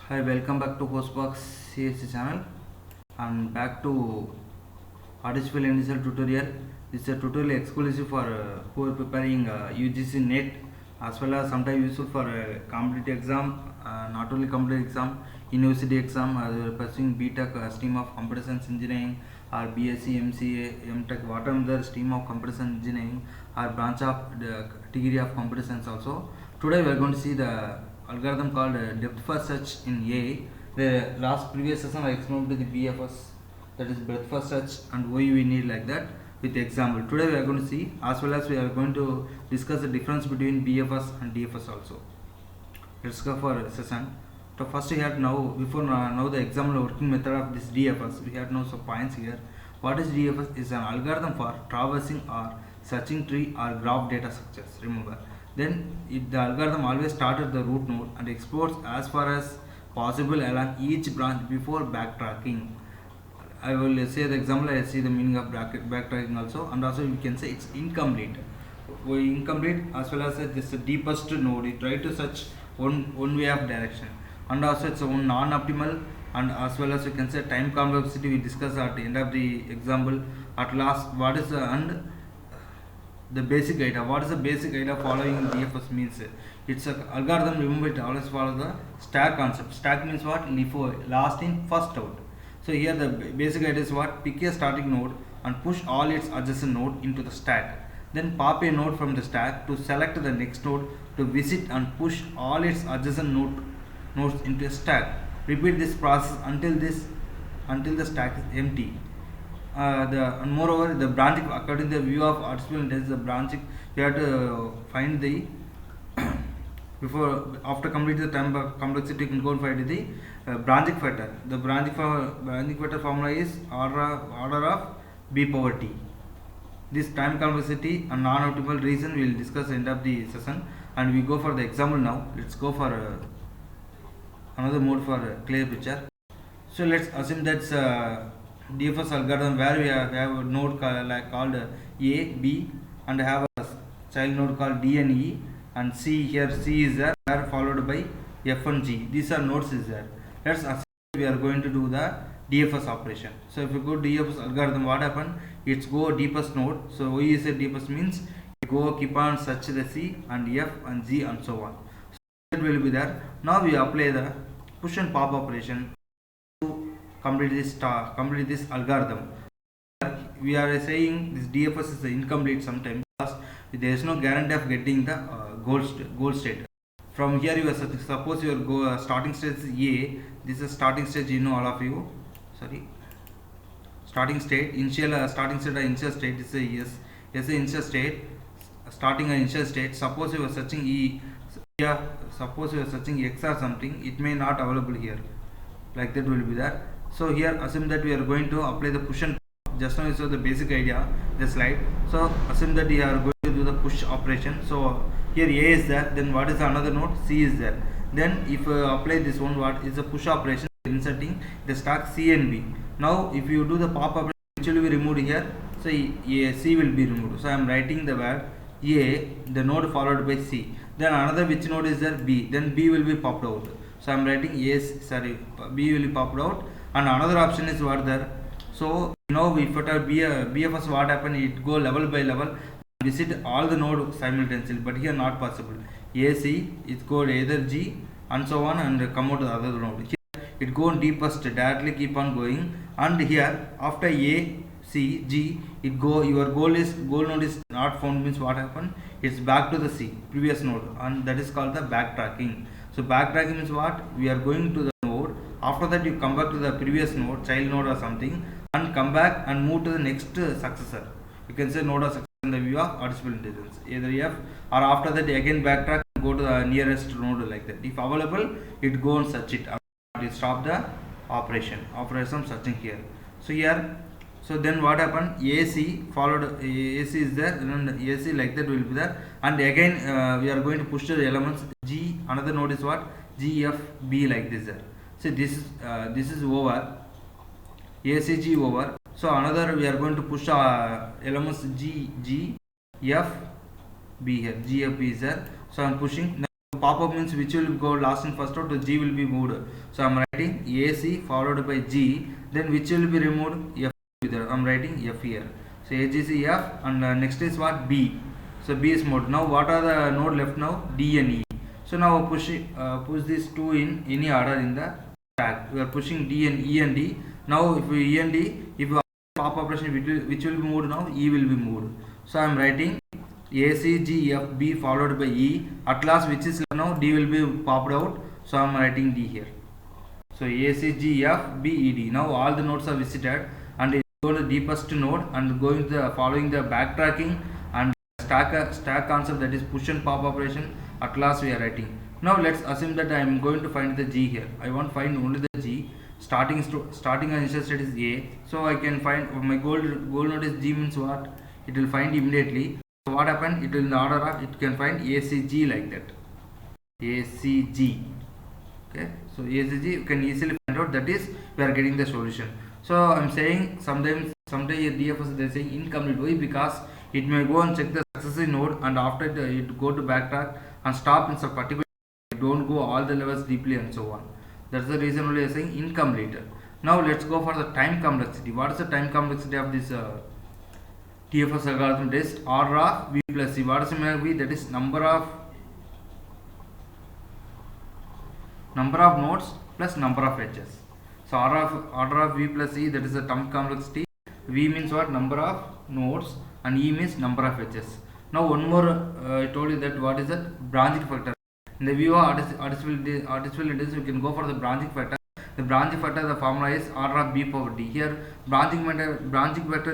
Hi, welcome back to Hostbox CSC channel and back to artificial intelligence tutorial. This is a tutorial exclusive for who are preparing UGC NET as well as sometimes useful for competitive exam, not only competitive exam, university exam, pursuing BTech stream of computer science engineering or BSc, MCA, MTech, whatever the stream of computer science engineering or branch of the degree of computer science also. Today we are going to see the algorithm called depth first search in AI. The last previous session I explained to the BFS, that is breadth first search, and why we need like that with example. Today we are going to see, as well as we are going to discuss the difference between BFS and DFS also. Let's go for session. So first we have now, before now the example working method of this DFS, we have now some points here. What is DFS? Is an algorithm for traversing or searching tree or graph data structures. Remember. Then the algorithm always starts at the root node and explores as far as possible along each branch before backtracking. I will say the example. I see the meaning of backtracking also, and also you can say it's incomplete. Incomplete as well as this deepest node. You try to search one way of direction, and also it's one non-optimal, and as well as you can say time complexity. We discuss at the end of the example. At last, what is the basic idea? What is the basic idea following DFS means? It's a algorithm. Remember, it always follows the stack concept. Stack means what? Last in, first out. So here the basic idea is what? Pick a starting node and push all its adjacent node into the stack. Then pop a node from the stack to select the next node to visit and push all its adjacent nodes into a stack. Repeat this process until the stack is empty. And moreover, the branching, according to the view of artificial intelligence, the branching, you have to find the before after completing the time complexity, you can go and find the branching factor. The branching factor formula is order of b power t. This time complexity and non-optimal reason we will discuss end of the session, and we go for the example now. Let's go for another mode for clear picture. So let's assume that's DFS algorithm where we have a node called A, B, and have a child node called D and E, and C. Here C is there, followed by F and G. These are nodes is there. Let's assume we are going to do the DFS operation. So if you go DFS algorithm, what happen? It's go deepest node. So why is it deepest means you go keep on search the C and F and G and so on. So that will be there. Now we apply the push and pop operation to complete this algorithm. We are saying this DFS is incomplete sometimes because there is no guarantee of getting the goal state. From here you are suppose your starting state is A. This is starting stage, you know, all of you. Sorry, starting state, initial starting state or initial state is a yes. Yes, initial state, starting an initial state. Suppose you are searching E. Yeah, suppose you are searching X or something. It may not available here. Like that will be there. So here assume that we are going to apply the push and pop. Just now you saw the basic idea, the slide. So assume that we are going to do the push operation. So here A is there, then what is the another node? C is there. Then if you apply this one, what is the push operation? Inserting the stack C and B. Now if you do the pop operation, which will be removed here. So C will be removed. So I am writing the word A, the node followed by C. Then another which node is there? B. Then B will be popped out. So I am writing B will be popped out, and another option is what there. So now if it are BFS, what happen? It go level by level, visit all the node simultaneously, but here not possible. AC it go either G and so on and come out to the other node. Here it go deepest, directly keep on going, and here after A, C, G, it go your goal node is not found means what happen? It's back to the C previous node, and that is called the backtracking. So backtracking means what? We are going to the node. After that you come back to the previous node, child node or something, and come back and move to the next successor. You can say node or successor in the view of artificial intelligence, either F, or after that again backtrack and go to the nearest node like that. If available, it go and search it. It stop the operation searching here. So here, so then what happen? AC followed AC is there, and AC like that will be there, and again we are going to push the elements G. Another node is what? G, F, B like this there. So this is over. ACG over. So another we are going to push elements G, F, B here. G, F, B is there. So I am pushing. Now pop-up means which will go last in first row, to G will be moved. So I'm writing AC followed by G, then which will be removed? F. I'm writing F here. So AGC F, and next is what? B. So B is moved. Now what are the node left now? D and E. So now push these two in any order in the stack. We are pushing D and E and D. Now if we E and D, if we pop operation, which will be moved now? E will be moved. So I am writing A, C, G, F, B followed by E. At last which is now? D will be popped out. So I am writing D here. So A, C, G, F, B, E, D. Now all the nodes are visited, and it go to the deepest node and going to the following the backtracking and stack concept, that is push and pop operation. At last we are writing. Now let's assume that I am going to find the G here. I want to find only the G. Starting and initial state is A. So I can find my goal node is G, means what? It will find immediately. So what happened? It will in the order of, it can find ACG like that. ACG. Okay. So ACG you can easily find out. That is, we are getting the solution. So I am saying someday DFS they are saying incomplete. Why? Because it may go and check the successive node, and after it go to backtrack and stop in some particular. Don't go all the levels deeply and so on. That's the reason only I am saying incomplete. Now let's go for the time complexity. What is the time complexity of this TFS algorithm? It is order of V plus C. What is V? That is number of nodes plus number of edges. So order of V plus C, that is the time complexity. V means what? Number of nodes, and E means number of edges. Now one more, I told you that what is that? Branching factor. In the view of artificial intelligence, we can go for the branching factor. The branching factor, the formula is order of B power D. Here branching factor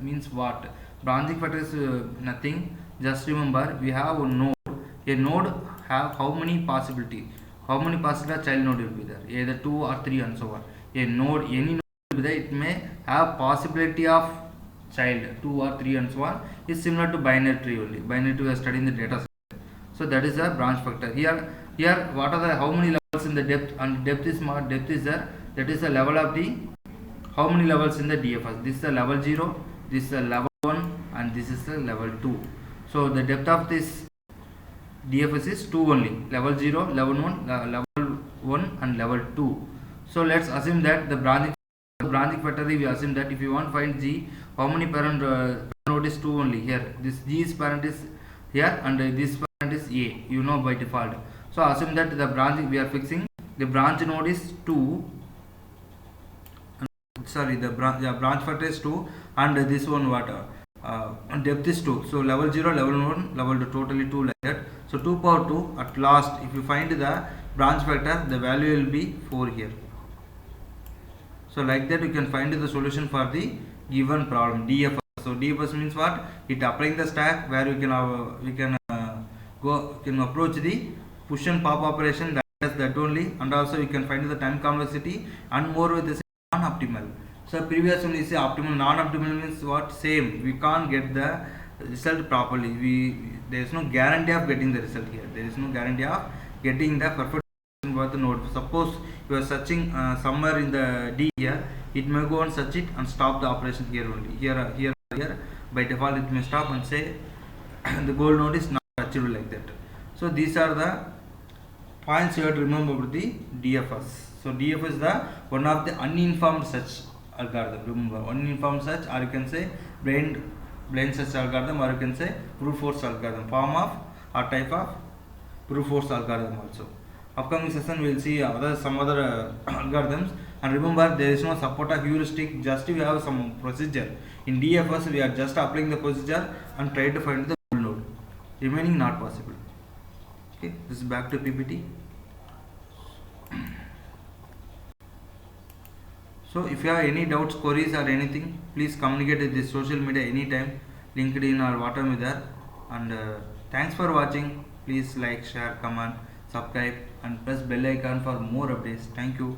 means what? Branching factor is nothing. Just remember, we have a node. A node have how many possibility? How many possible child node will be there? Either 2 or 3 and so on. A node, any node will be there, it may have possibility of child 2 or 3 and so on. Is similar to binary tree only. Binary tree we are studying the data. So that is a branch factor. Here what are the how many levels in the depth, and depth is there. That is the level of the how many levels in the DFS. This is the level 0, this is the level 1, and this is the level 2. So the depth of this DFS is 2 only. Level 0, level 1, level 1 and level 2. So let's assume that the branching factor, we assume that if you want to find G, how many parent node is 2 only. Here this G's parent is here, and this parent is A, you know by default. So assume that the branch we are fixing, the branch node is 2, the branch factor is 2, and this one what depth is 2. So level 0, level 1, level 2, totally 2 like that. So 2 power 2, at last if you find the branch factor, the value will be 4 here. So like that you can find the solution for the given problem, DFS. So DFS means what? It applying the stack where we can approach the push and pop operation, that only, and also we can find the time complexity, and more with the non-optimal. So previous one is optimal. Non-optimal means what? Same. We can't get the result properly. There is no guarantee of getting the result here. There is no guarantee of getting the perfect for the node. Suppose you are searching somewhere in the D here, it may go and search it and stop the operation here only. Here. By default it may stop and say the goal node is not achievable like that. So these are the points you have to remember about the DFS. So DFS is the one of the uninformed search algorithm. Remember, uninformed search, or you can say blind search algorithm, or you can say brute force algorithm, form of or type of brute force algorithm also. Upcoming session we will see some other algorithms, and remember there is no support of heuristic, just we have some procedure. In DFS we are just applying the procedure and try to find the goal node, remaining not possible. Okay, this is back to PPT. So if you have any doubts, queries or anything, please communicate with this social media anytime, LinkedIn or whatever there. And thanks for watching. Please like, share, comment, subscribe and press bell icon for more updates. Thank you.